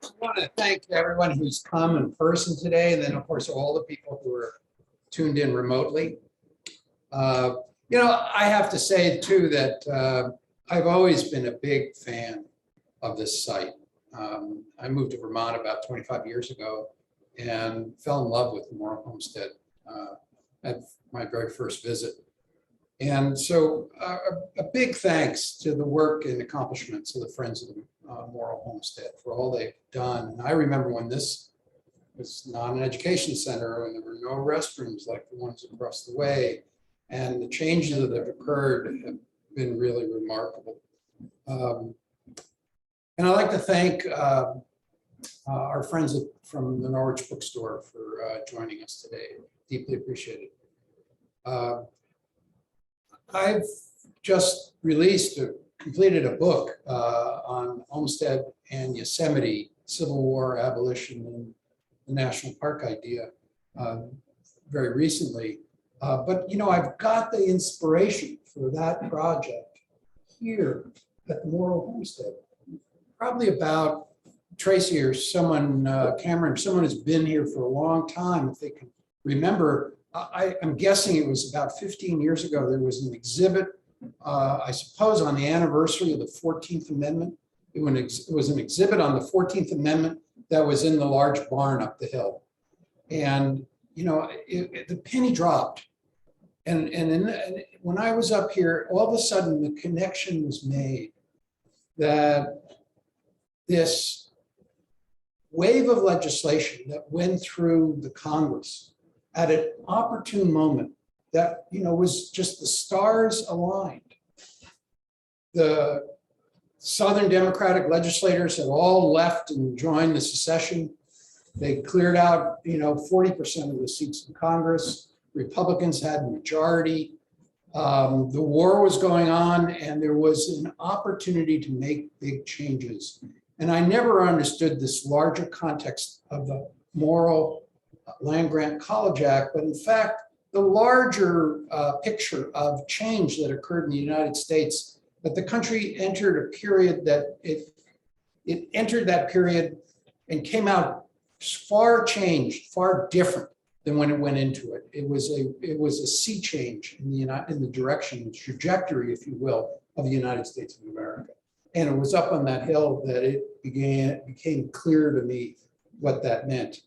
I want to thank everyone who's come in person today, and then, of course, all the people who are tuned in remotely. I have to say, too, that I've always been a big fan of this site. I moved to Vermont about 25 years ago and fell in love with Morrill Homestead at my very first visit. And so a big thanks to the work and accomplishments of the Friends of the Morrill Homestead for all they've done. And I remember when this was not an education center and there were no restrooms like the ones across the way. And the changes that have occurred have been really remarkable. And I'd like to thank our friends from the Norwich Bookstore for joining us today. Deeply appreciated. I've just completed a book on Olmsted and Yosemite, Civil War, abolition, and the national park idea very recently. But I've got the inspiration for that project here at the Morrill Homestead. Probably about Tracy or someone, Cameron, someone who's been here for a long time, if they can remember. I'm guessing it was about 15 years ago, there was an exhibit, I suppose on the anniversary of the 14th Amendment. It was an exhibit on the 14th Amendment that was in the large barn up the hill. And, the penny dropped. And when I was up here, all of a sudden the connection was made that this wave of legislation that went through the Congress at an opportune moment that, was just the stars aligned. The Southern Democratic legislators had all left and joined the secession. They cleared out, 40% of the seats in Congress. Republicans had a majority. The war was going on, and there was an opportunity to make big changes. And I never understood this larger context of the Morrill Land Grant College Act, but in fact, the larger picture of change that occurred in the United States, that the country entered a period that it entered that period and came out far changed, far different than when it went into it. It was a sea change in the direction, the trajectory, if you will, of the United States of America. And it was up on that hill that it became clear to me what that meant.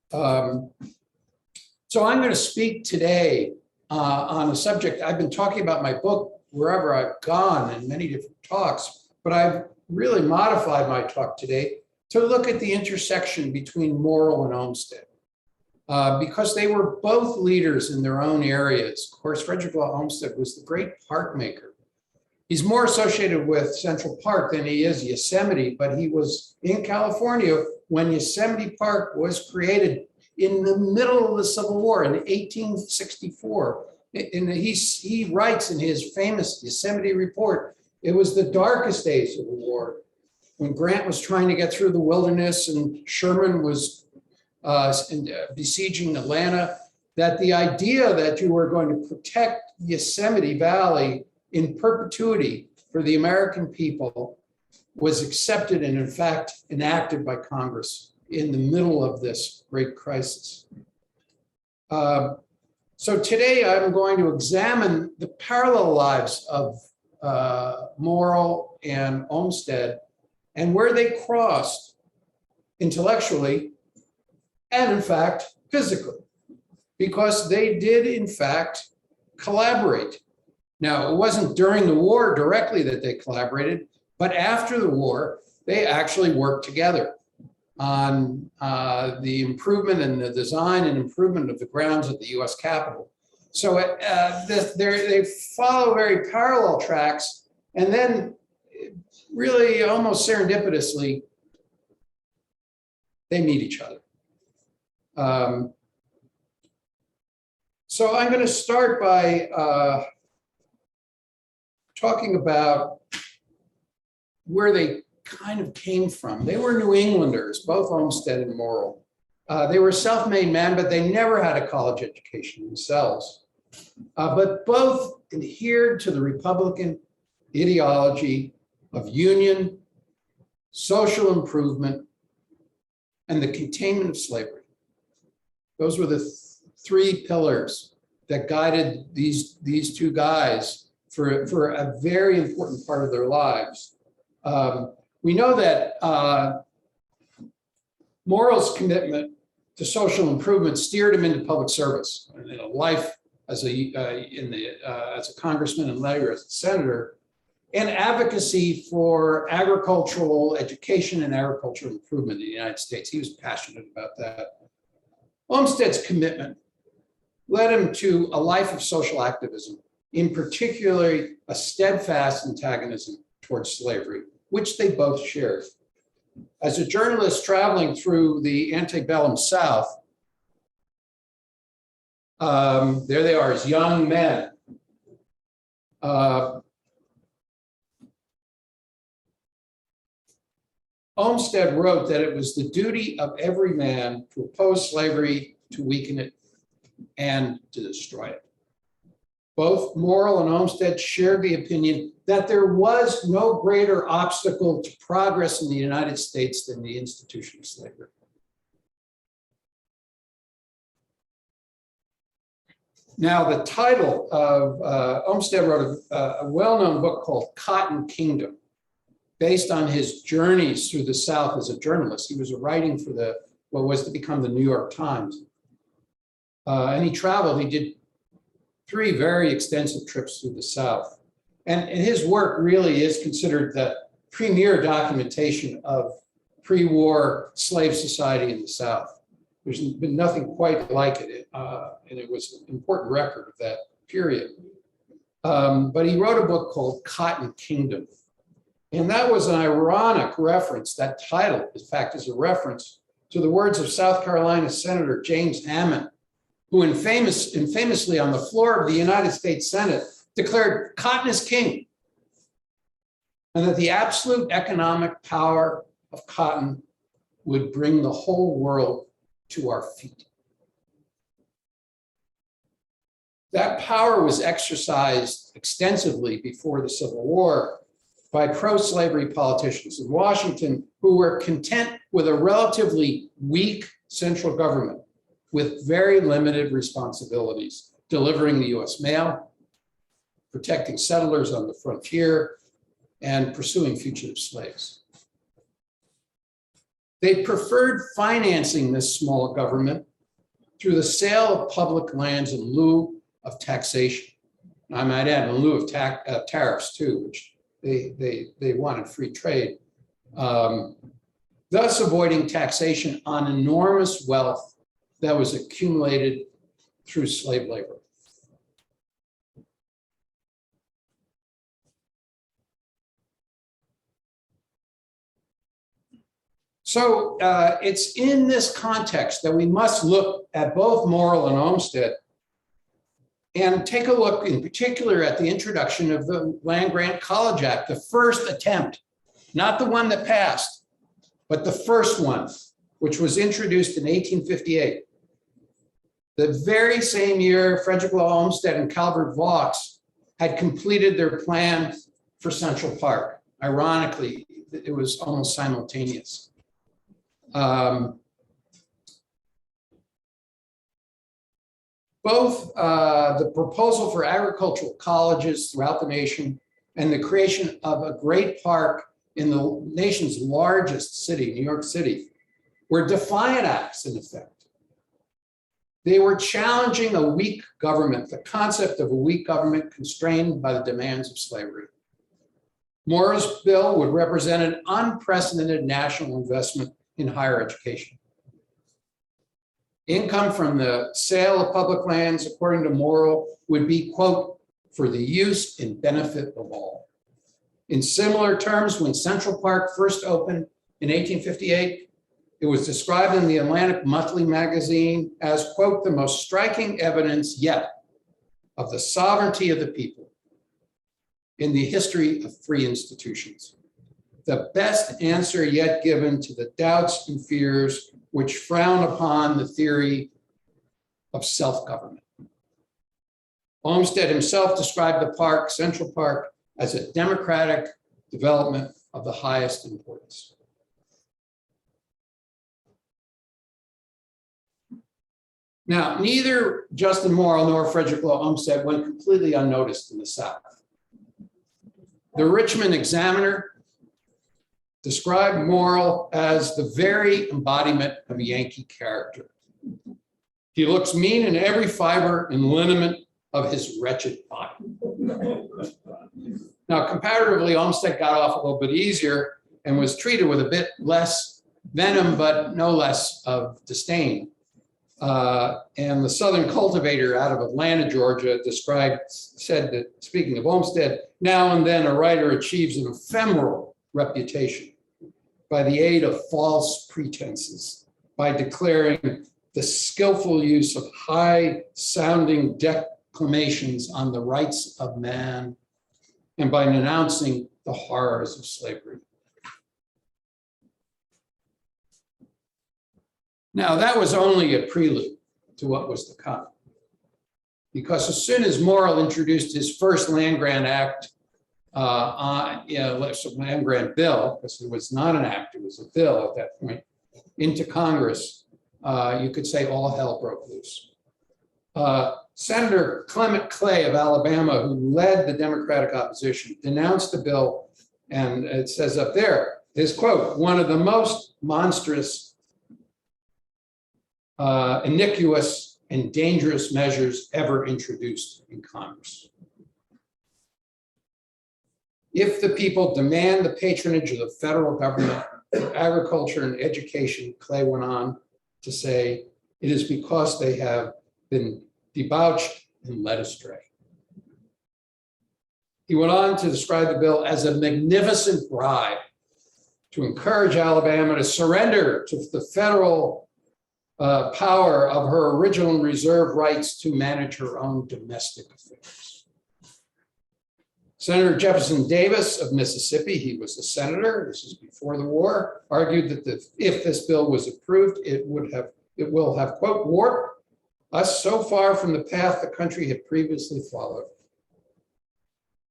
So I'm going to speak today on a subject. I've been talking about my book wherever I've gone in many different talks, but I've really modified my talk today to look at the intersection between Morrill and Olmsted, because they were both leaders in their own areas. Of course, Frederick Olmsted was the great park maker. He's more associated with Central Park than he is Yosemite, but he was in California when Yosemite Park was created in the middle of the Civil War in 1864. And he writes in his famous Yosemite report, it was the darkest days of the war when Grant was trying to get through the wilderness and Sherman was besieging Atlanta, that the idea that you were going to protect Yosemite Valley in perpetuity for the American people was accepted and in fact enacted by Congress in the middle of this great crisis. So today I'm going to examine the parallel lives of Morrill and Olmsted and where they crossed intellectually and in fact physically, because they did in fact collaborate. Now, it wasn't during the war directly that they collaborated, but after the war, they actually worked together on the improvement and the design and improvement of the grounds at the US Capitol. So they follow very parallel tracks, and then really almost serendipitously, they meet each other. So I'm going to start by talking about where they kind of came from. They were New Englanders, both Olmsted and Morrill. They were self-made men, but they never had a college education themselves. But both adhered to the Republican ideology of union social improvement, and the containment of slavery. Those were the three pillars that guided these two guys for a very important part of their lives. We know that Morrill's commitment to social improvement steered him into public service, and a life as a congressman and later as a senator, and advocacy for agricultural education and agricultural improvement in the United States. He was passionate about that. Olmsted's commitment led him to a life of social activism, in particular a steadfast antagonism towards slavery, which they both shared. As a journalist traveling through the antebellum South, there they are as young men. Olmsted wrote that it was the duty of every man to oppose slavery, to weaken it, and to destroy it. Both Morrill and Olmsted shared the opinion that there was no greater obstacle to progress in the United States than the institution of slavery. Now, the title of Olmsted wrote a well-known book called Cotton Kingdom, based on his journeys through the South as a journalist. He was writing for what was to become the New York Times. And he traveled, he did 3 very extensive trips through the South. And his work really is considered the premier documentation of pre-war slave society in the South. There's been nothing quite like it, and it was an important record of that period. But he wrote a book called Cotton Kingdom. And that was an ironic reference. That title, in fact, is a reference to the words of South Carolina Senator James Hammond, who infamously on the floor of the United States Senate declared cotton is king, and that the absolute economic power of cotton would bring the whole world to our feet. That power was exercised extensively before the Civil War by pro-slavery politicians in Washington who were content with a relatively weak central government with very limited responsibilities, delivering the US mail, protecting settlers on the frontier, and pursuing fugitive slaves. They preferred financing this small government through the sale of public lands in lieu of taxation. I might add, in lieu of tariffs too, which they wanted free trade, thus avoiding taxation on enormous wealth that was accumulated through slave labor. So it's in this context that we must look at both Morrill and Olmsted and take a look in particular at the introduction of the Land-Grant College Act, the first attempt, not the one that passed, but the first one, which was introduced in 1858. The very same year, Frederick Olmsted and Calvert Vaux had completed their plan for Central Park. Ironically, it was almost simultaneous. Both the proposal for agricultural colleges throughout the nation and the creation of a great park in the nation's largest city, New York City, were defiant acts in effect. They were challenging a weak government, the concept of a weak government constrained by the demands of slavery. Morrill's bill would represent an unprecedented national investment in higher education. Income from the sale of public lands, according to Morrill, would be, quote, for the use and benefit of all. In similar terms, when Central Park first opened in 1858, it was described in the Atlantic Monthly magazine as, quote, the most striking evidence yet of the sovereignty of the people in the history of free institutions. The best answer yet given to the doubts and fears which frown upon the theory of self-government. Olmsted himself described the park, Central Park, as a democratic development of the highest importance. Now, neither Justin Morrill nor Frederick Olmsted went completely unnoticed in the South. The Richmond Examiner described Morrill as the very embodiment of a Yankee character. He looks mean in every fiber and lineament of his wretched body. Now, comparatively, Olmsted got off a little bit easier and was treated with a bit less venom, but no less of disdain. And the Southern Cultivator out of Atlanta, Georgia, said that, speaking of Olmsted, now and then a writer achieves an ephemeral reputation by the aid of false pretenses, by declaring the skillful use of high-sounding declamations on the rights of man, and by denouncing the horrors of slavery. Now, that was only a prelude to what was to come, because as soon as Morrill introduced his first land grant act, land grant bill, because it was not an act, it was a bill at that point, into Congress, you could say all hell broke loose. Senator Clement Clay of Alabama, who led the Democratic opposition, denounced the bill, and it says up there, his quote, one of the most monstrous, iniquitous, and dangerous measures ever introduced in Congress. If the people demand the patronage of the federal government for agriculture and education, Clay went on to say, it is because they have been debauched and led astray. He went on to describe the bill as a magnificent bribe to encourage Alabama to surrender to the federal power of her original and reserved rights to manage her own domestic affairs. Senator Jefferson Davis of Mississippi, he was a senator, this is before the war, argued that if this bill was approved, it will have, quote, warped us so far from the path the country had previously followed.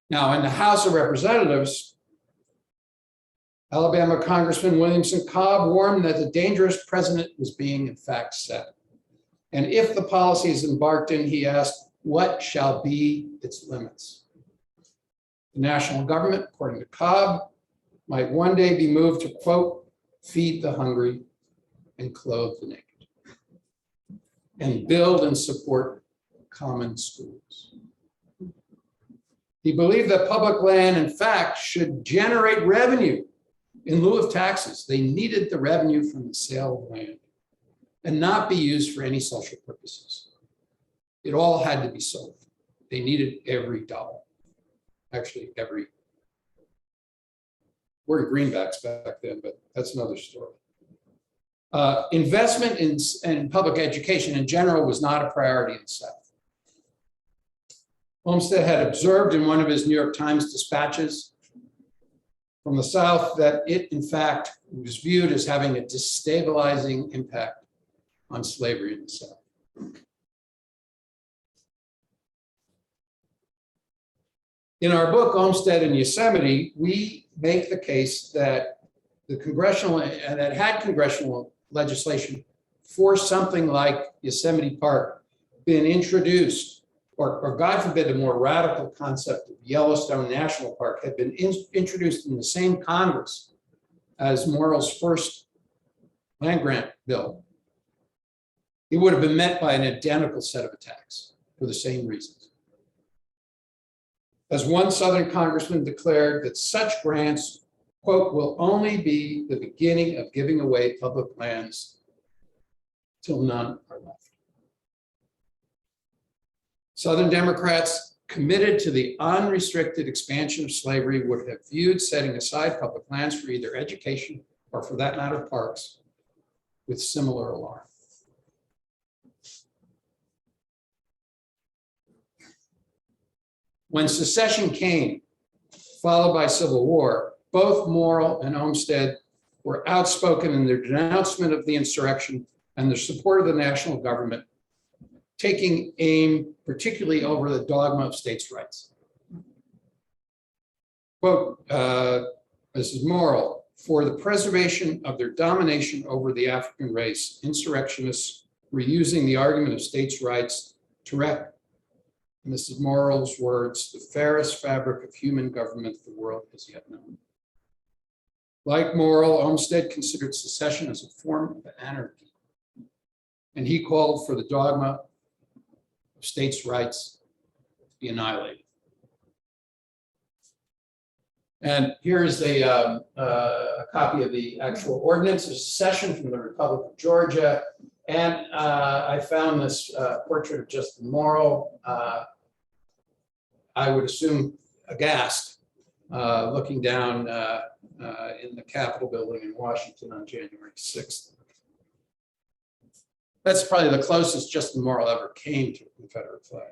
Now, in the House of Representatives, Alabama Congressman Williamson Cobb warned that the dangerous precedent was being, in fact, set. And if the policy is embarked in, he asked, what shall be its limits? The national government, according to Cobb, might one day be moved to, quote, feed the hungry and clothe the naked, and build and support common schools. He believed that public land, in fact, should generate revenue in lieu of taxes. They needed the revenue from the sale of land and not be used for any social purposes. It all had to be sold. They needed every dollar. Actually, we're in greenbacks back then, but that's another story. Investment in public education in general was not a priority in the South. Olmsted had observed in one of his New York Times dispatches from the South that it, in fact, was viewed as having a destabilizing impact on slavery in the South. In our book, Olmsted and Yosemite, we make the case that had congressional legislation for something like Yosemite Park been introduced, or God forbid, a more radical concept of Yellowstone National Park had been introduced in the same Congress as Morrill's first land grant bill, it would have been met by an identical set of attacks for the same reasons. As one Southern congressman declared that such grants, quote, will only be the beginning of giving away public lands till none are left. Southern Democrats committed to the unrestricted expansion of slavery would have viewed setting aside public lands for either education or, for that matter, parks with similar alarm. When secession came, followed by civil war, both Morrill and Olmsted were outspoken in their denouncement of the insurrection and their support of the national government, taking aim particularly over the dogma of states' rights. Quote, this is Morrill, for the preservation of their domination over the African race, insurrectionists were using the argument of states' rights to wreck, and this is Morrill's words, the fairest fabric of human government the world has yet known. Like Morrill, Olmsted considered secession as a form of anarchy, and he called for the dogma of states' rights to be annihilated. And here is a copy of the actual ordinance of secession from the Republic of Georgia. And I found this portrait of Justin Morrill, I would assume aghast, looking down in the Capitol building in Washington on January 6th. That's probably the closest Justin Morrill ever came to a Confederate flag.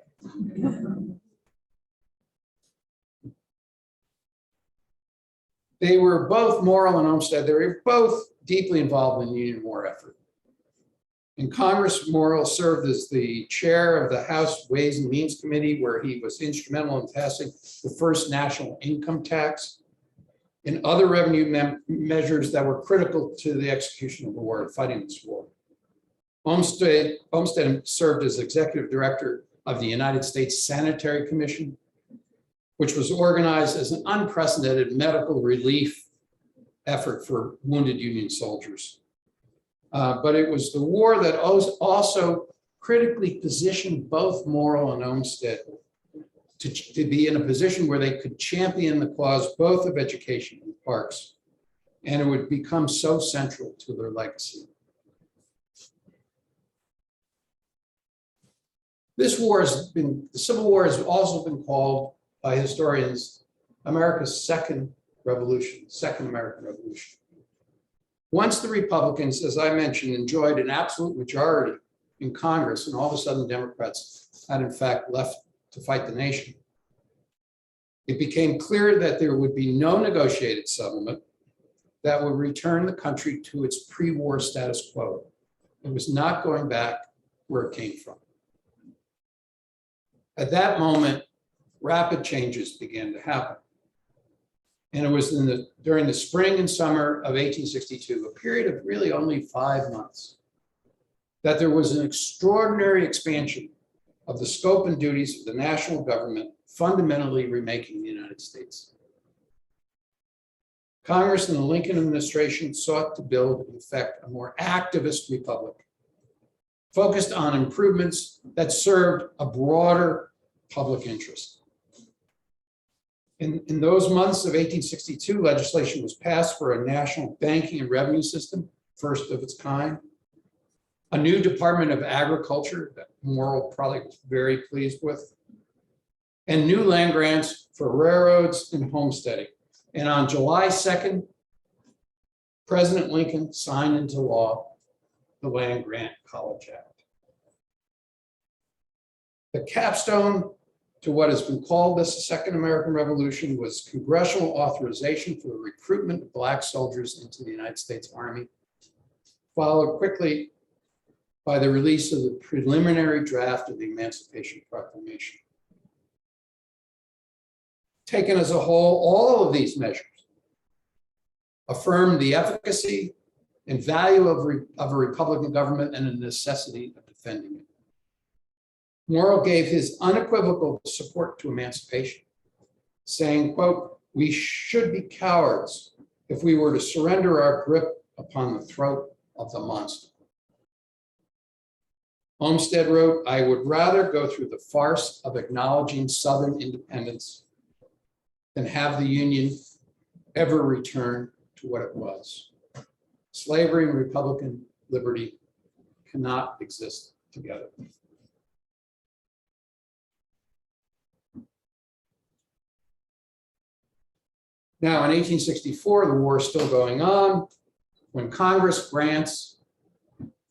They were both, Morrill and Olmsted, they were both deeply involved in the Union war effort. In Congress, Morrill served as the chair of the House Ways and Means Committee, where he was instrumental in passing the first national income tax and other revenue measures that were critical to the execution of the war and fighting this war. Olmsted served as executive director of the United States Sanitary Commission, which was organized as an unprecedented medical relief effort for wounded Union soldiers. But it was the war that also critically positioned both Morrill and Olmsted to be in a position where they could champion the cause both of education and parks, and it would become so central to their legacy. This war the Civil War has also been called by historians America's second American Revolution. Once the Republicans, as I mentioned, enjoyed an absolute majority in Congress, and all of a sudden Democrats had in fact left to fight the nation, it became clear that there would be no negotiated settlement that would return the country to its pre-war status quo. It was not going back where it came from. At that moment, rapid changes began to happen. And it was during the spring and summer of 1862, a period of really only 5 months, that there was an extraordinary expansion of the scope and duties of the national government, fundamentally remaking the United States. Congress and the Lincoln administration sought to build, in effect, a more activist republic, focused on improvements that served a broader public interest. In those months of 1862, legislation was passed for a national banking and revenue system, first of its kind, a new Department of Agriculture that Morrill probably was very pleased with, and new land grants for railroads and homesteading. And on July 2nd, President Lincoln signed into law the Land Grant College Act. The capstone to what has been called the Second American Revolution was congressional authorization for the recruitment of Black soldiers into the United States Army, followed quickly by the release of the preliminary draft of the Emancipation Proclamation. Taken as a whole, all of these measures affirmed the efficacy and value of a Republican government and the necessity of defending it. Morrill gave his unequivocal support to emancipation, saying, quote, "We should be cowards if we were to surrender our grip upon the throat of the monster." Olmsted wrote, "I would rather go through the farce of acknowledging Southern independence than have the Union ever return to what it was. Slavery and Republican liberty cannot exist together." Now, in 1864, the war is still going on when Congress grants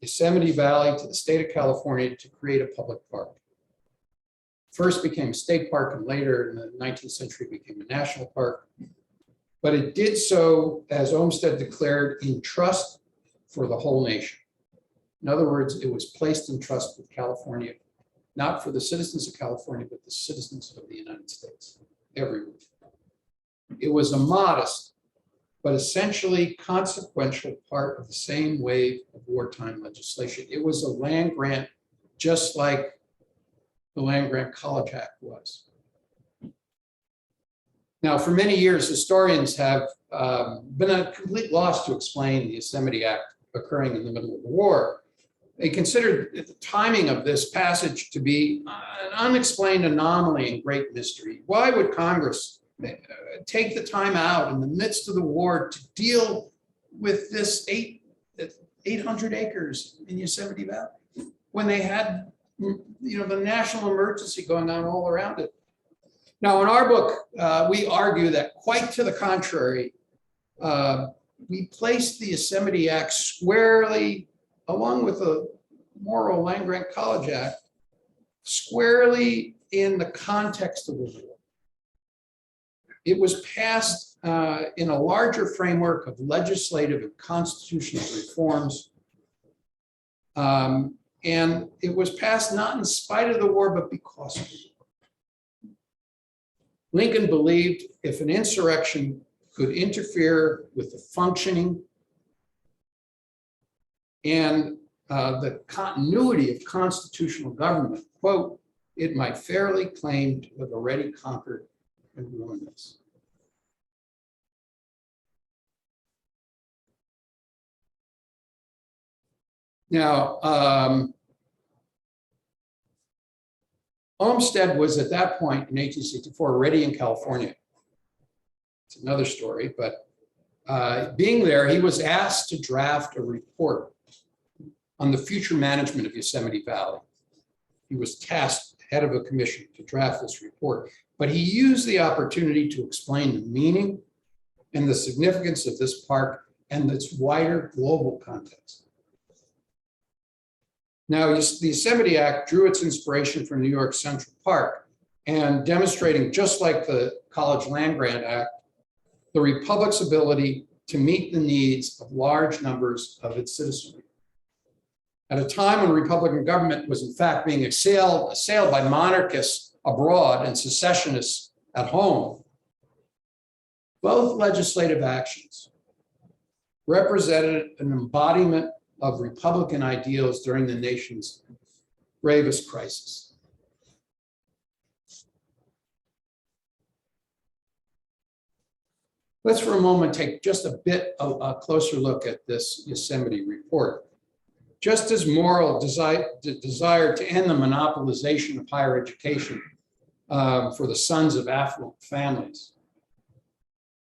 Yosemite Valley to the state of California to create a public park. First became a state park and later in the 19th century became a national park. But it did so, as Olmsted declared, in trust for the whole nation. In other words, it was placed in trust with California, not for the citizens of California, but the citizens of the United States, everyone. It was a modest, but essentially consequential part of the same wave of wartime legislation. It was a land grant, just like the Land Grant College Act was. Now, for many years, historians have been at a complete loss to explain the Yosemite Act occurring in the middle of the war. They considered the timing of this passage to be an unexplained anomaly and great mystery. Why would Congress take the time out in the midst of the war to deal with this 800 acres in Yosemite Valley when they had, the national emergency going on all around it? Now, in our book, we argue that quite to the contrary, we placed the Yosemite Act squarely, along with the Morrill Land Grant College Act, squarely in the context of the war. It was passed in a larger framework of legislative and constitutional reforms. And it was passed not in spite of the war, but because of the war. Lincoln believed if an insurrection could interfere with the functioning and the continuity of constitutional government, quote, it might fairly claim to have already conquered and ruined us. Now, Olmsted was at that point in 1864 already in California. It's another story, but being there, he was asked to draft a report on the future management of Yosemite Valley. He was tasked, head of a commission, to draft this report, but he used the opportunity to explain the meaning and the significance of this park and its wider global context. Now, the Yosemite Act drew its inspiration from New York Central Park, and demonstrating, just like the College Land Grant Act, the Republic's ability to meet the needs of large numbers of its citizenry. At a time when Republican government was in fact being assailed by monarchists abroad and secessionists at home, both legislative actions represented an embodiment of Republican ideals during the nation's gravest crisis. Let's for a moment take just a bit of a closer look at this Yosemite report. Just as Morrill desired to end the monopolization of higher education for the sons of affluent families,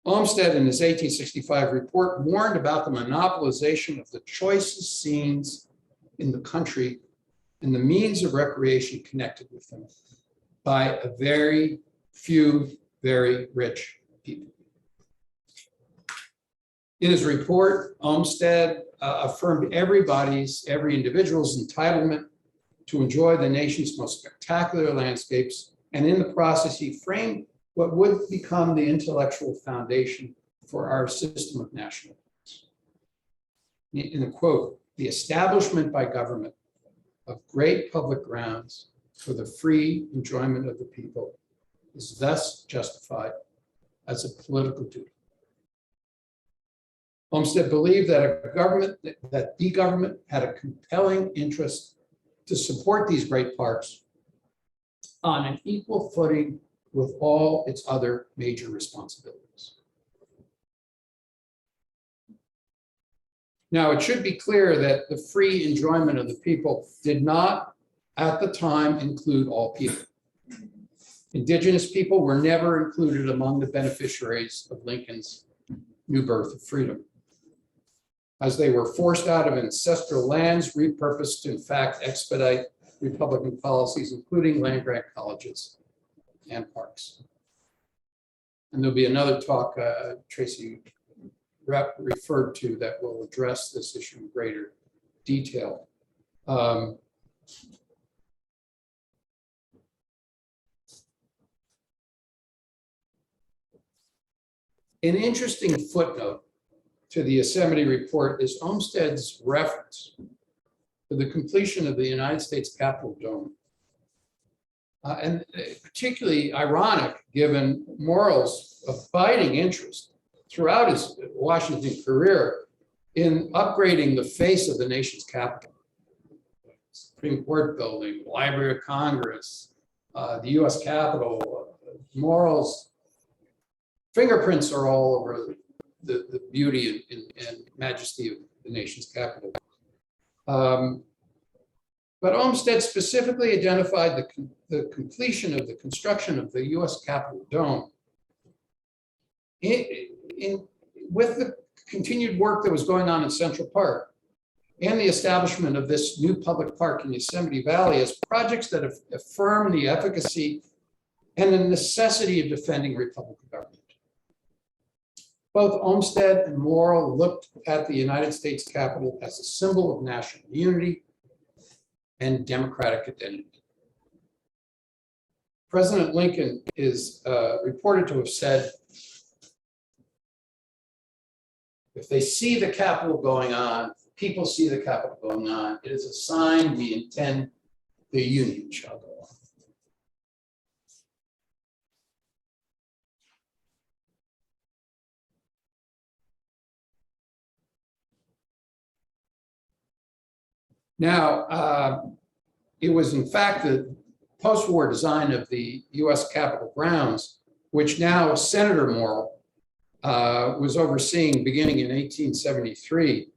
Olmsted, in his 1865 report, warned about the monopolization of the choicest scenes in the country and the means of recreation connected with them by a very few, very rich people. In his report, Olmsted affirmed every individual's entitlement to enjoy the nation's most spectacular landscapes, and in the process, he framed what would become the intellectual foundation for our system of national parks. In a quote, the establishment by government of great public grounds for the free enjoyment of the people is thus justified as a political duty. Olmsted believed that the government had a compelling interest to support these great parks on an equal footing with all its other major responsibilities. Now, it should be clear that the free enjoyment of the people did not, at the time, include all people. Indigenous people were never included among the beneficiaries of Lincoln's new birth of freedom, as they were forced out of ancestral lands, repurposed to, in fact, expedite Republican policies, including land grant colleges and parks. And there'll be another talk Tracy referred to that will address this issue in greater detail. An interesting footnote to the Yosemite report is Olmsted's reference to the completion of the United States Capitol dome. And particularly ironic, given Morrill's abiding interest throughout his Washington career in upgrading the face of the nation's capital. Supreme Court building, Library of Congress, the US Capitol, Morrill's fingerprints are all over the beauty and majesty of the nation's capital. But Olmsted specifically identified the completion of the construction of the US Capitol dome with the continued work that was going on in Central Park and the establishment of this new public park in Yosemite Valley as projects that affirm the efficacy and the necessity of defending Republican government. Both Olmsted and Morrill looked at the United States Capitol as a symbol of national unity and democratic identity. President Lincoln is reported to have said, if they see the Capitol going on, people see the Capitol going on, it is a sign we intend the Union shall go on. Now, it was in fact the post-war design of the US Capitol grounds, which now Senator Morrill was overseeing beginning in 1873,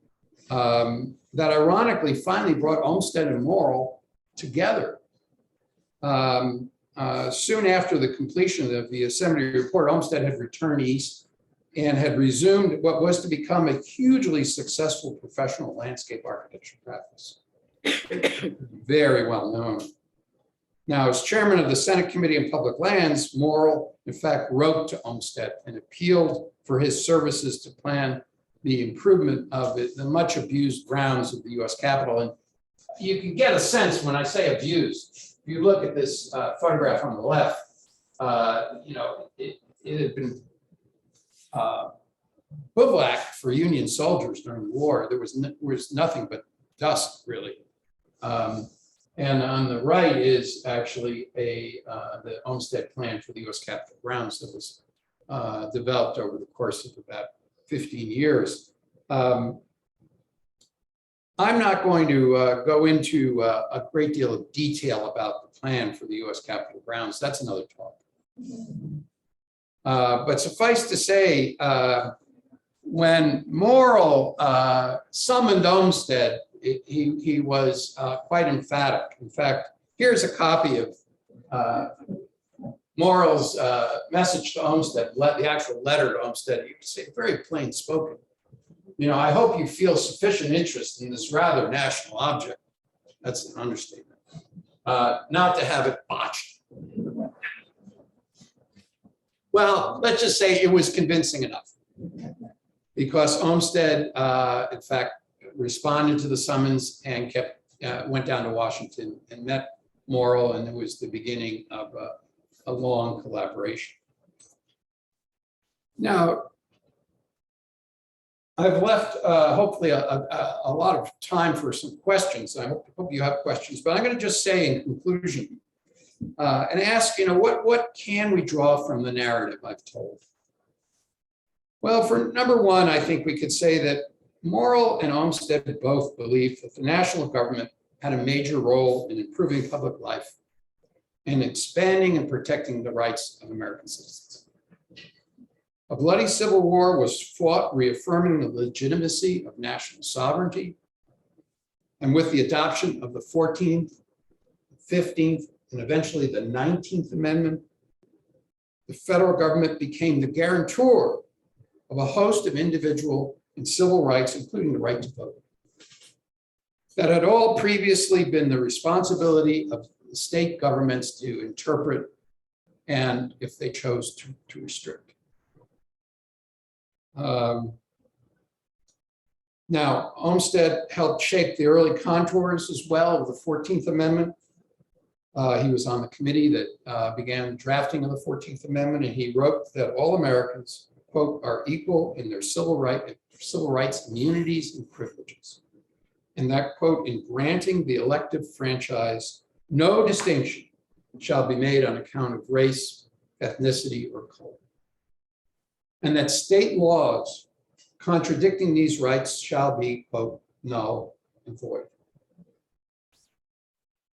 that ironically finally brought Olmsted and Morrill together. Soon after the completion of the Yosemite report, Olmsted had returned east and had resumed what was to become a hugely successful professional landscape architecture practice. Very well known. Now, as chairman of the Senate Committee on Public Lands, Morrill, in fact, wrote to Olmsted and appealed for his services to plan the improvement of the much abused grounds of the US Capitol. And you can get a sense when I say abused. If you look at this photograph on the left, it had been bivouacked for Union soldiers during the war. There was nothing but dust, really. And on the right is actually the Olmsted plan for the US Capitol grounds that was developed over the course of about 15 years. I'm not going to go into a great deal of detail about the plan for the US Capitol grounds. That's another talk. But suffice to say, when Morrill summoned Olmsted, he was quite emphatic. In fact, here's a copy of Morrill's message to Olmsted, the actual letter to Olmsted. You say very plain spoken. I hope you feel sufficient interest in this rather national object. That's an understatement. Not to have it botched. Well, let's just say it was convincing enough, because Olmsted, in fact, responded to the summons and went down to Washington and met Morrill, and it was the beginning of a long collaboration. Now, I've left hopefully a lot of time for some questions. I hope you have questions, but I'm going to just say in conclusion and ask, what can we draw from the narrative I've told? Well, for number one, I think we could say that Morrill and Olmsted both believed that the national government had a major role in improving public life and expanding and protecting the rights of American citizens. A bloody civil war was fought, reaffirming the legitimacy of national sovereignty. And with the adoption of the 14th, 15th, and eventually the 19th Amendment, the federal government became the guarantor of a host of individual and civil rights, including the right to vote, that had all previously been the responsibility of the state governments to interpret and, if they chose, to restrict. Now, Olmsted helped shape the early contours as well of the 14th Amendment. He was on the committee that began the drafting of the 14th Amendment, and he wrote that all Americans, quote, are equal in their civil rights, immunities, and privileges. And that, quote, in granting the elective franchise, no distinction shall be made on account of race, ethnicity, or color. And that state laws contradicting these rights shall be, quote, null and void.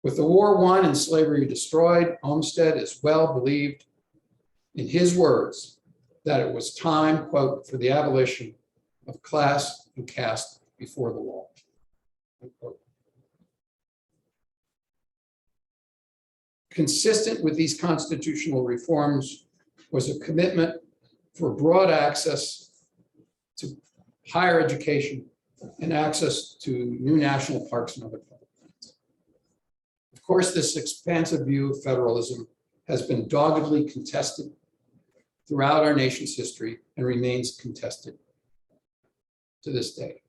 With the war won and slavery destroyed, Olmsted is well believed in his words that it was time, quote, for the abolition of class and caste before the law, unquote. Consistent with these constitutional reforms was a commitment for broad access to higher education and access to new national parks and other public lands. Of course, this expansive view of federalism has been doggedly contested throughout our nation's history and remains contested to this day.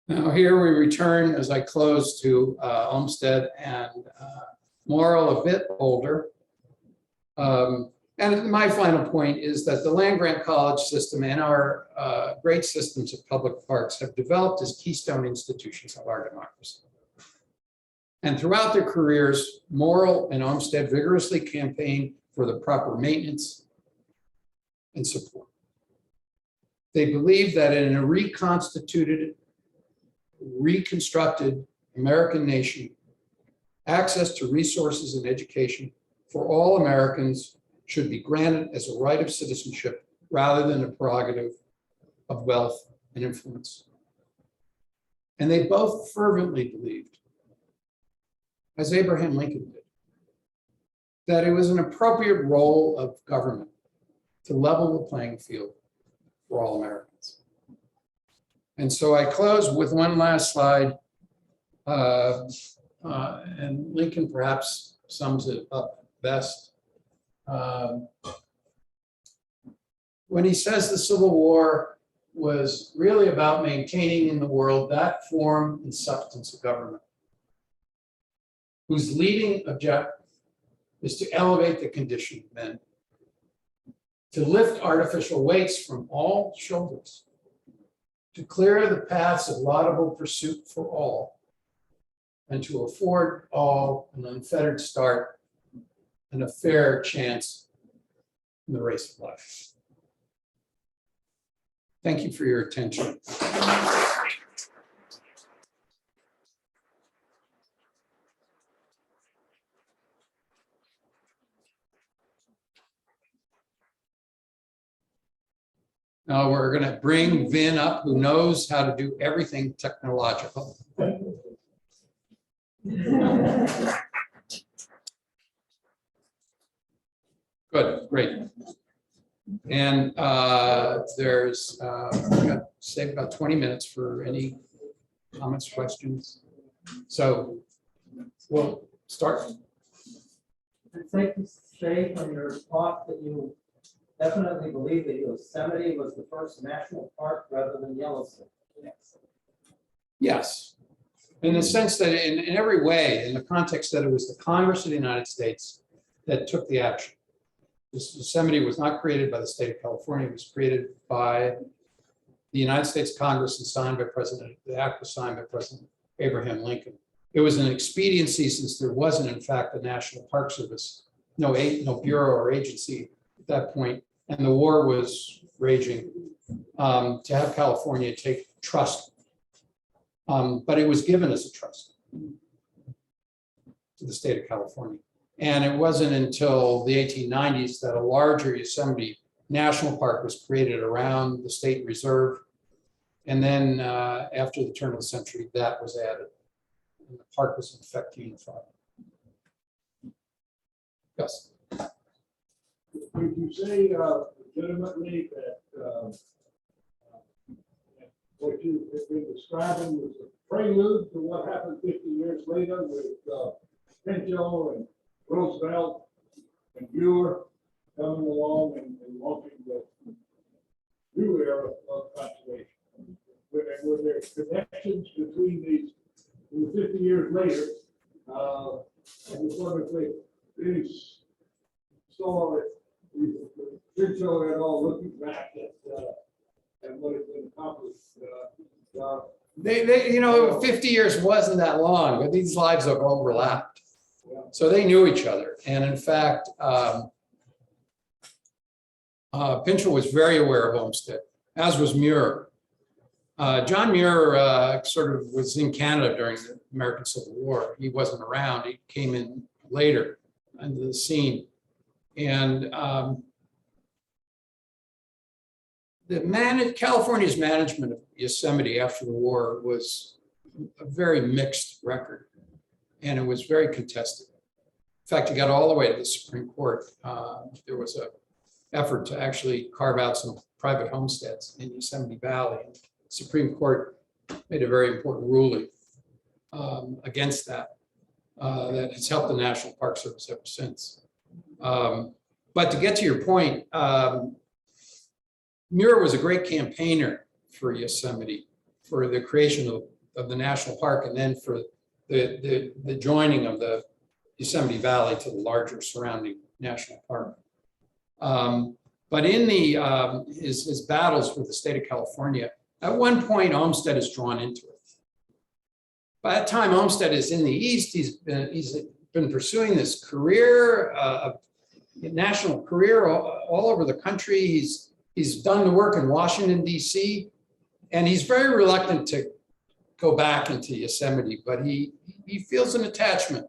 Now here we return, as I close, to Olmsted and Morrill, a bit older. And my final point is that the land-grant college system and our great systems of public parks have developed as keystone institutions of our democracy. And throughout their careers, Morrill and Olmsted vigorously campaigned for the proper maintenance and support. They believed that in a reconstructed American nation, access to resources and education for all Americans should be granted as a right of citizenship rather than a prerogative of wealth and influence. And they both fervently believed, as Abraham Lincoln did, that it was an appropriate role of government to level the playing field for all Americans. And so I close with one last slide, and Lincoln perhaps sums it up best. When he says the Civil War was really about maintaining in the world that form and substance of government, whose leading objective is to elevate the condition of men, to lift artificial weights from all shoulders, to clear the paths of laudable pursuit for all, and to afford all an unfettered start and a fair chance in the race of life. Thank you for your attention. Now we're going to bring Vin up, who knows how to do everything technological. Good, great. And there's, we've got save about 20 minutes for any comments, questions. So we'll start. It's safe to say from your talk that you definitely believe that Yosemite was the first national park rather than Yellowstone. Yes, in the sense that in every way, in the context that it was the Congress of the United States that took the action. This Yosemite was not created by the state of California. It was created by the United States Congress and signed by the act was signed by President Abraham Lincoln. It was an expediency since there wasn't, in fact, a National Park Service, no bureau or agency at that point, and the war was raging, to have California take trust. But it was given as a trust to the state of California. And it wasn't until the 1890s that a larger Yosemite National Park was created around the state reserve. And then after the turn of the century, that was added. And the park was in effect unified. Yes. Would you say legitimately that what you have been describing was a prelude to what happened 50 years later with Pinchot and Roosevelt and Muir coming along and launching the new era of conservation? Were there connections between these 50 years later? I just wonder if they saw it, Pinchot at all, looking back at what has been accomplished. They, 50 years wasn't that long, but these lives have overlapped. So they knew each other. And in fact, Pinchot was very aware of Olmsted, as was Muir. John Muir sort of was in Canada during the American Civil War. He wasn't around. He came in later into the scene. And California's management of Yosemite after the war was a very mixed record, and it was very contested. In fact, it got all the way to the Supreme Court. There was an effort to actually carve out some private homesteads in Yosemite Valley. And the Supreme Court made a very important ruling against that, that has helped the National Park Service ever since. But to get to your point, Muir was a great campaigner for Yosemite, for the creation of the national park, and then for the joining of the Yosemite Valley to the larger surrounding national park. But in his battles with the state of California, at one point, Olmsted is drawn into it. By that time, Olmsted is in the East. He's been pursuing this career, national career all over the country. He's done the work in Washington, D.C., and he's very reluctant to go back into Yosemite, but he feels an attachment.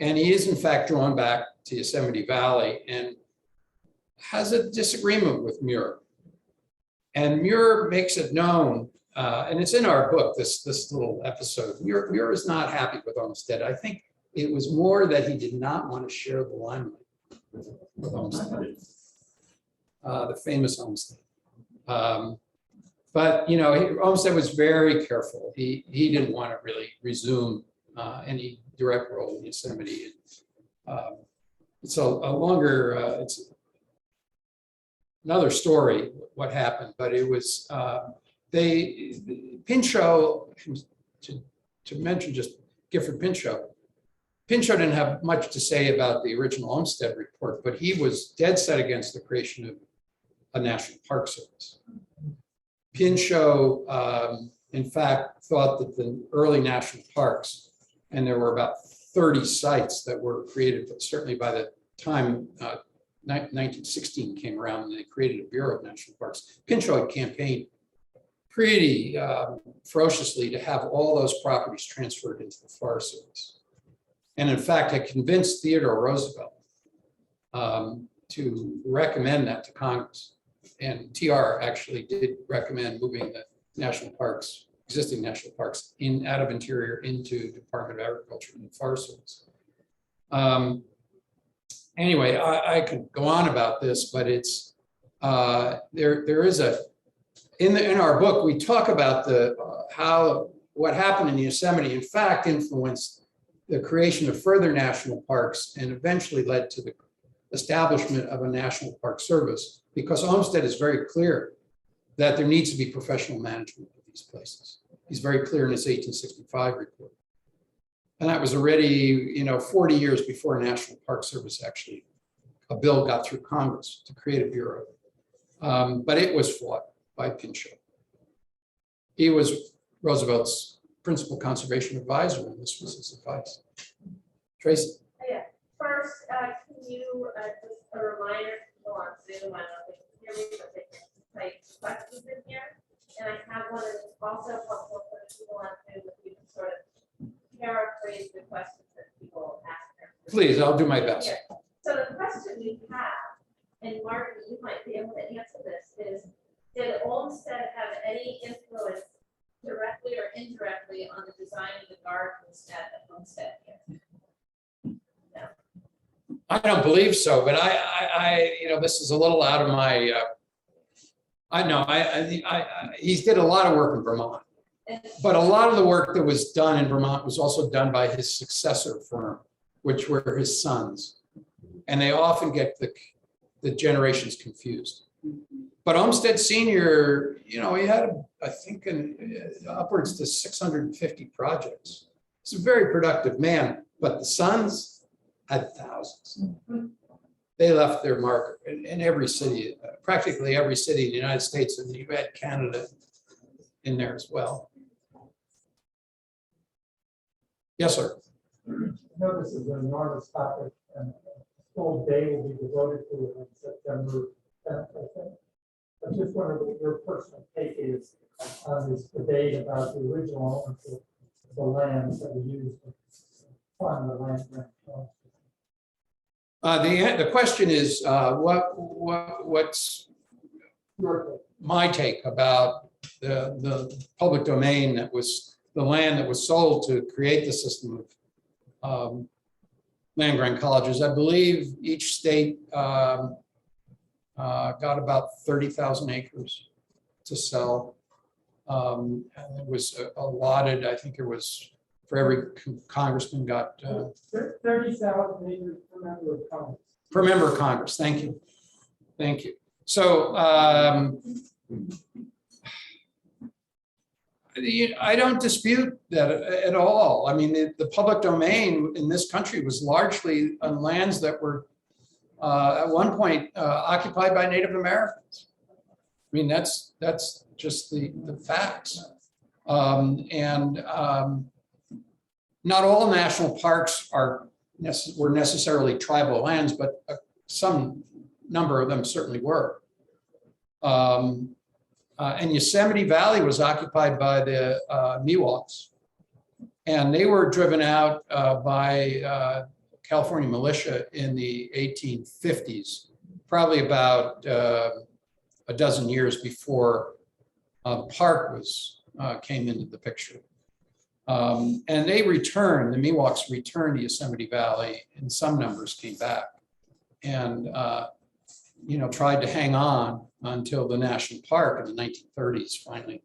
And he is, in fact, drawn back to Yosemite Valley and has a disagreement with Muir. And Muir makes it known, and it's in our book, this little episode. Muir is not happy with Olmsted. I think it was more that he did not want to share the limelight with Olmsted, the famous Olmsted. But Olmsted was very careful. He didn't want to really resume any direct role in Yosemite. It's a longer, it's another story what happened, but it was Pinchot, to mention just Gifford Pinchot didn't have much to say about the original Olmsted report, but he was dead set against the creation of a National Park Service. Pinchot, in fact, thought that the early national parks, and there were about 30 sites that were created, but certainly by the time 1916 came around and they created a Bureau of National Parks, Pinchot campaigned pretty ferociously to have all those properties transferred into the Forest Service. And in fact, had convinced Theodore Roosevelt to recommend that to Congress. And TR actually did recommend moving the national parks, existing national parks, out of Interior into Department of Agriculture and the Forest Service. Anyway, I could go on about this, but it's there is in our book we talk about what happened in Yosemite in fact influenced the creation of further national parks and eventually led to the establishment of a National Park Service, because Olmsted is very clear that there needs to be professional management of these places. He's very clear in his 1865 report. And that was already 40 years before National Park Service actually, a bill got through Congress to create a bureau. But it was fought by Pinchot. He was Roosevelt's principal conservation advisor, and this was his advice. Tracy? Yeah. First, can you just a reminder to people on Zoom, I don't know if they can hear me, but they can type questions in here. And I have one that's also helpful for the people on Zoom if you can sort of paraphrase the questions that people ask them. Please, I'll do my best. Yeah. So the question we have, and Martin, you might be able to answer this, is did Olmsted have any influence directly or indirectly on the design of the gardens at Olmsted? I don't believe so, but I this is a little out of my. He did a lot of work in Vermont, but a lot of the work that was done in Vermont was also done by his successor firm, which were his sons, and they often get the generations confused. But Olmsted Senior, he had, I think, upwards to 650 projects. He's a very productive man, but the sons had thousands. They left their mark in every city, practically every city in the United States, and you had Canada in there as well. Yes, sir. know this is an enormous topic, and a full day will be devoted to it on September 10th, I think. I just wonder what your personal take is on this debate about the original ownership of the lands that we used to fund the land grant. The question is, what's Your take. my take about the public domain that was the land that was sold to create the system of land grant colleges? I believe each state got about 30,000 acres to sell. And it was allotted, I think it was for every congressman got 30,000 acres per member of Congress. per member of Congress. Thank you. Thank you. So I don't dispute that at all. I mean, the public domain in this country was largely on lands that were at one point occupied by Native Americans. I mean, that's just the facts. Not all national parks were necessarily tribal lands, but some number of them certainly were. And Yosemite Valley was occupied by the Miwoks, and they were driven out by California militia in the 1850s, probably about a dozen years before the park came into the picture. And they returned, the Miwoks returned to Yosemite Valley, and some numbers came back and tried to hang on until the national park in the 1930s finally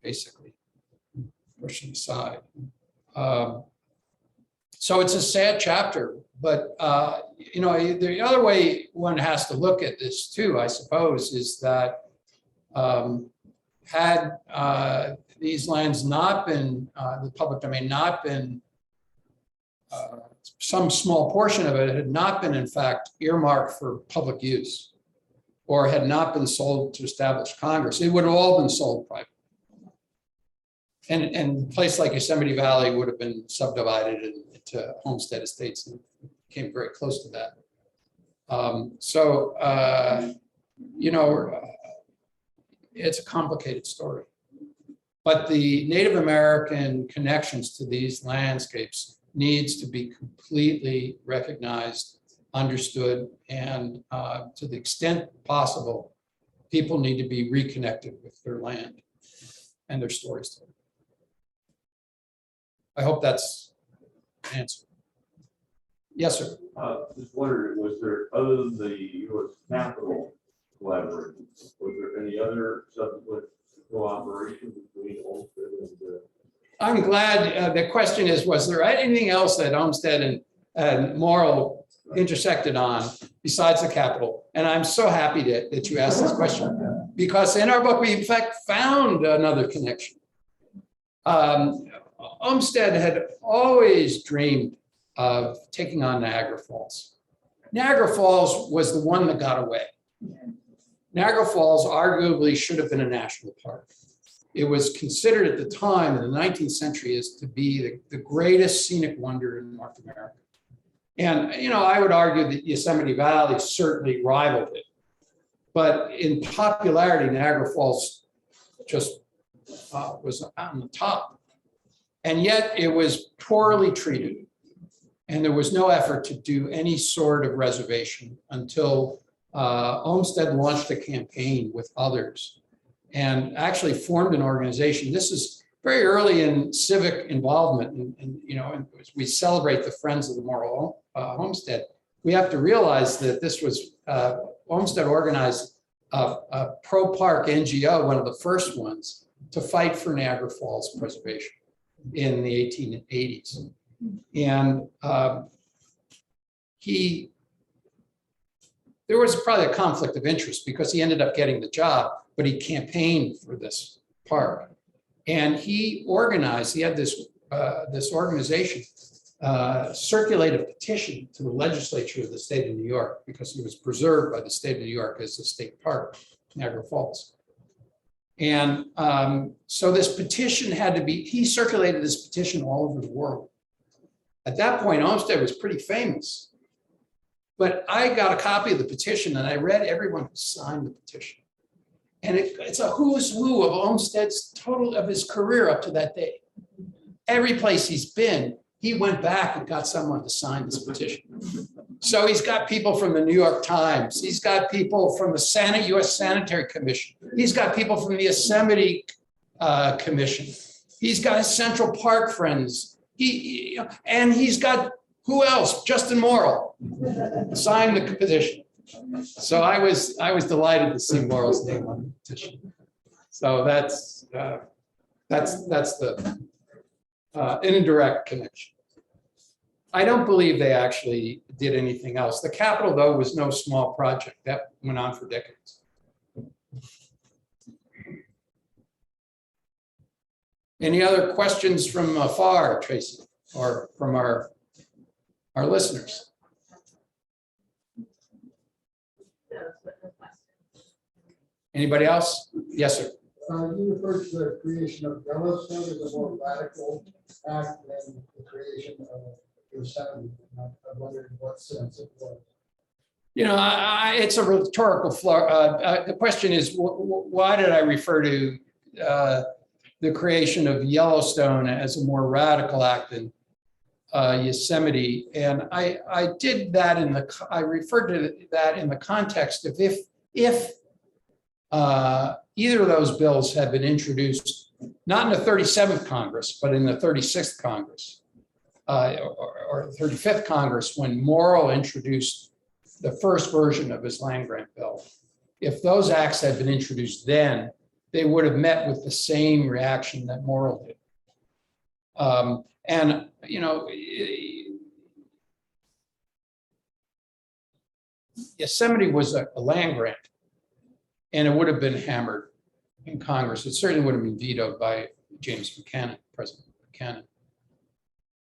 basically pushing aside. So it's a sad chapter, but the other way one has to look at this too, I suppose, is that had these lands not been, the public domain not been, some small portion of it had not been in fact earmarked for public use or had not been sold to established Congress, it would have all been sold privately. And a place like Yosemite Valley would have been subdivided into homestead estates and came very close to that. It's a complicated story. But the Native American connections to these landscapes needs to be completely recognized, understood, and to the extent possible, people need to be reconnected with their land and their stories. I hope that's an answer. Yes, sir. Just wondered, was there, other than the U.S. Capitol collaboration, was there any other subsequent cooperation between Olmsted and I'm glad the question is, was there anything else that Olmsted and Morrill intersected on besides the Capitol? And I'm so happy that you asked this question, because in our book, we in fact found another connection. Olmsted had always dreamed of taking on Niagara Falls. Niagara Falls was the one that got away. Niagara Falls arguably should have been a national park. It was considered at the time in the 19th century as to be the greatest scenic wonder in North America. And, I would argue that Yosemite Valley certainly rivaled it. But in popularity, Niagara Falls just was on the top. And yet it was poorly treated. And there was no effort to do any sort of reservation until Olmsted launched a campaign with others and actually formed an organization. This is very early in civic involvement. And as we celebrate the Friends of the Morrill Homestead, we have to realize that this was, Olmsted organized a pro-park NGO, one of the first ones, to fight for Niagara Falls preservation in the 1880s. And there was probably a conflict of interest because he ended up getting the job, but he campaigned for this park. And he had this organization circulate a petition to the legislature of the state of New York, because it was preserved by the state of New York as a state park, Niagara Falls. And so this petition had to be, he circulated this petition all over the world. At that point, Olmsted was pretty famous. But I got a copy of the petition and I read everyone who signed the petition. And it's a who's who of Olmsted's total of his career up to that day. Every place he's been, he went back and got someone to sign this petition. So he's got people from the New York Times. He's got people from the U.S. Sanitary Commission. He's got people from the Yosemite Commission. He's got his Central Park friends. And he's got, who else? Justin Morrill signed the petition. So I was delighted to see Morrill's name on the petition. So that's the an indirect connection. I don't believe they actually did anything else. The Capitol, though, was no small project. That went on for decades. Any other questions from afar, Tracy, or from our listeners? Anybody else? Yes, sir. You referred to the creation of Yellowstone as a more radical act than the creation of Yosemite. I wondered in what sense it was. You know, it's a rhetorical flaw. The question is, why did I refer to the creation of Yellowstone as a more radical act than Yosemite? And I did that I referred to that in the context of if either of those bills had been introduced, not in the 37th Congress, but in the 36th Congress or the 35th Congress, when Morrill introduced the first version of his land grant bill. If those acts had been introduced then, they would have met with the same reaction that Morrill did. And, you know, Yosemite was a land grant, and it would have been hammered in Congress. It certainly would have been vetoed by James Buchanan, President Buchanan.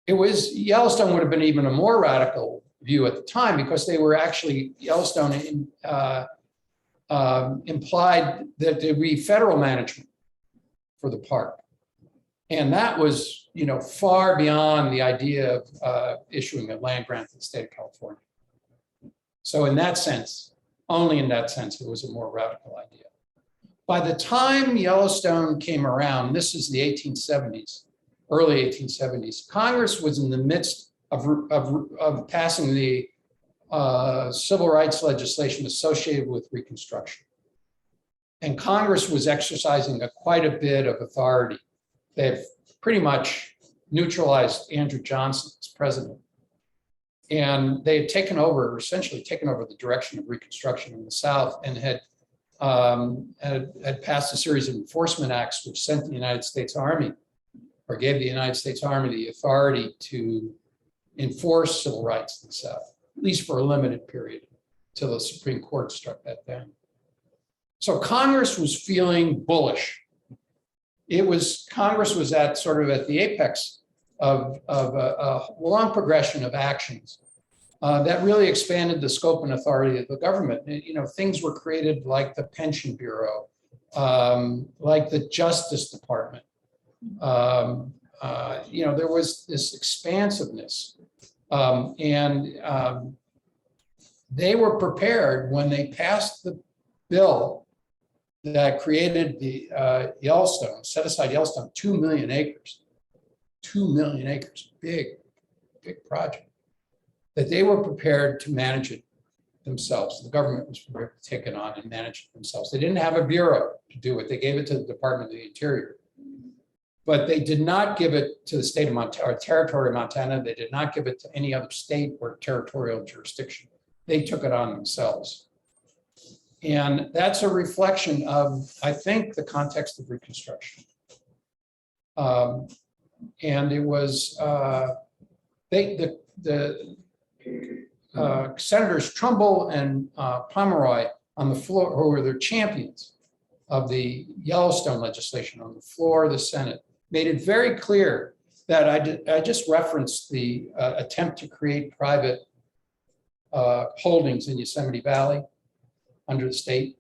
Yellowstone would have been even a more radical view at the time, because they were actually, Yellowstone implied that there'd be federal management for the park. And that was, you know, far beyond the idea of issuing a land grant to the state of California. So in that sense, only in that sense, it was a more radical idea. By the time Yellowstone came around, this is the 1870s, early 1870s, Congress was in the midst of passing the civil rights legislation associated with Reconstruction. And Congress was exercising quite a bit of authority. They've pretty much neutralized Andrew Johnson as president. And they had essentially taken over the direction of Reconstruction in the South, and had passed a series of enforcement acts which sent the United States Army, or gave the United States Army the authority to enforce civil rights in the South, at least for a limited period, till the Supreme Court struck that down. So Congress was feeling bullish. Congress was at the apex of a long progression of actions that really expanded the scope and authority of the government. You know, things were created like the Pension Bureau, like the Justice Department. You know, there was this expansiveness, and they were prepared when they passed the bill that created the Yellowstone, set aside Yellowstone, 2 million acres. 2 million acres, big project, that they were prepared to manage it themselves. The government was prepared to take it on and manage it themselves. They didn't have a bureau to do it. They gave it to the Department of the Interior. But they did not give it to the state of Montana, or territory of Montana. They did not give it to any other state or territorial jurisdiction. They took it on themselves. And that's a reflection of, I think, the context of Reconstruction. And it was, Senators Trumbull and Pomeroy on the floor, who were the champions of the Yellowstone legislation on the floor of the Senate, made it very clear that I just referenced the attempt to create private holdings in Yosemite Valley under the state.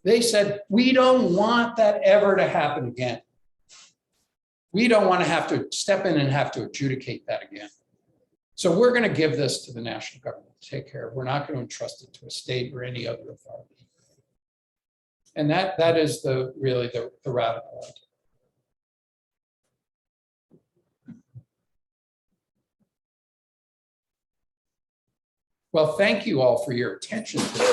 They said, we don't want that ever to happen again. We don't want to have to step in and have to adjudicate that again. So we're going to give this to the national government to take care of. We're not going to entrust it to a state or any other authority. And that is really the radical idea. Well, thank you all for your attention today.